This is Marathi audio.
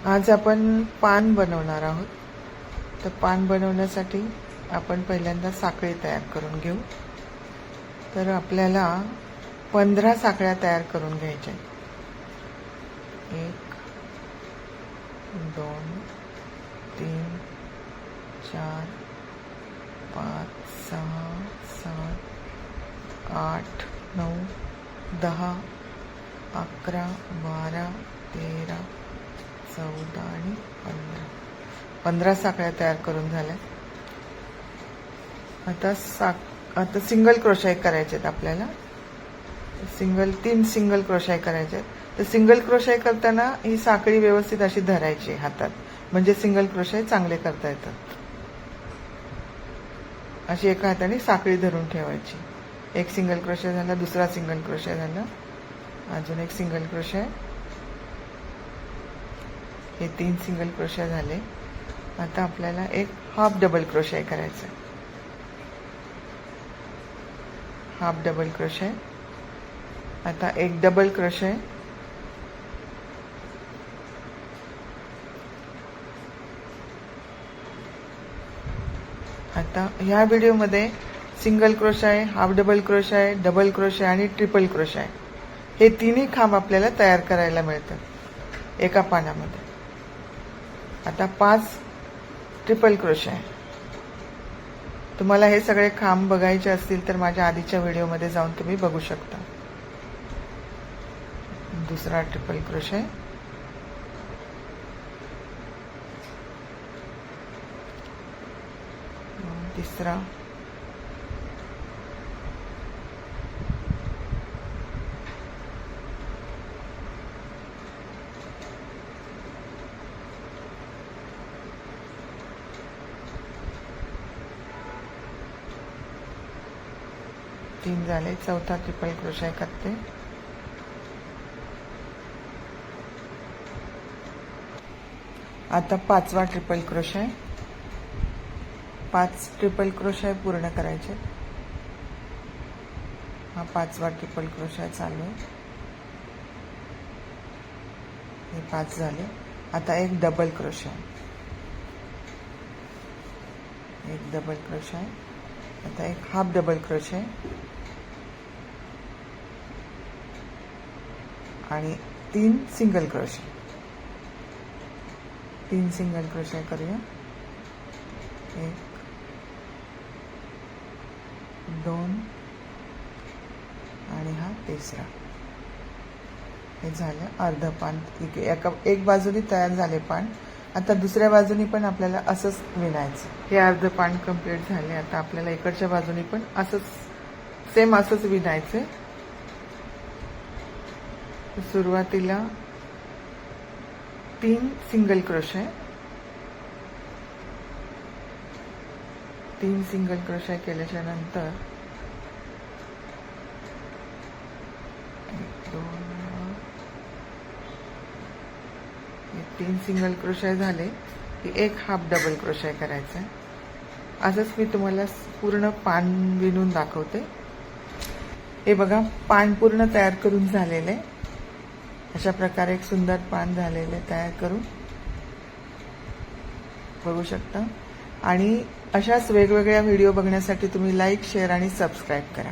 आज आपण पान बनवणार आहोत। तर पान बनवण्यासाठी आपण पहिल्यांदा साखळी तयार करून घेऊ। तर आपल्याला 15 साखळ्या तयार करून घ्यायच्या। 1 2 3 4 5 6 7 8 9 10 11 12 13 14 आणि 15 साखळ्या तयार करून झाल्या। आता सिंगल क्रोशे करायचे आहेत आपल्याला। 3 सिंगल क्रोशे करायचे आहेत। तर सिंगल क्रोशे करताना ही साखळी व्यवस्थित अशी धरायची हातात, म्हणजे सिंगल क्रोशे चांगले करता येतात। अशी एका हाताने साखळी धरून ठेवायची। एक सिंगल क्रोशे झाला, दुसरा सिंगल क्रोशे झाला, अजून एक सिंगल क्रोशे, हे 3 सिंगल क्रोशे झाले। आता आपल्याला एक हाफ डबल क्रोशे करायचा। हाफ डबल क्रोशे, आता एक डबल क्रोशे, आता ह्या व्हिडिओमध्ये single crochet, half double crochet, double crochet आणि ट्रिपल क्रोशे हे तिन्ही खांब आपल्याला तयार करायला मिळतात एका पानामध्ये। आता 5 ट्रिपल क्रोशे। तुम्हाला हे सगळे खांब बघायचे असतील तर माझ्या आधीच्या व्हिडिओमध्ये जाऊन तुम्ही बघू शकता। दुसरा ट्रिपल क्रोशे, तिसरा, तीन झाले। चौथा ट्रिपल क्रोशे करते। आता 5वा ट्रिपल क्रोशे। 5 ट्रिपल क्रोशे पूर्ण करायचे। हा 5वा ट्रिपल क्रोशे चालू आहे। हे 5 झाले। आता एक डबल क्रोशे, एक डबल क्रोशे, आता एक हाफ डबल क्रोशे आणि 3 सिंगल क्रोशे। 3 सिंगल क्रोशे करूया। 1 2 आणि हा तिसरा। हे झालं अर्ध पान। ठीक आहे, एक बाजूनी तयार झाले पान। आता दुसऱ्या बाजूनी पण आपल्याला असंच विणायचं। हे अर्ध पान कंप्लीट झाले। आता आपल्याला इकडच्या बाजूनी पण असंच सेम असंच विणायचं। सुरुवातीला 3 सिंगल क्रोशे, 3 सिंगल क्रोशे केल्याच्या नंतर 3 सिंगल क्रोशे झाले की एक हाफ डबल क्रोशे करायचा। असंच मी तुम्हाला पूर्ण पान विणून दाखवते। हे बघा, पान पूर्ण तयार करून झालेले। अशा प्रकारे एक सुंदर पान झालेले तयार करून बघू शकता। आणि अशाच वेगवेगळ्या व्हिडिओ बघण्यासाठी तुम्ही लाईक, शेअर आणि सबस्क्राईब करा।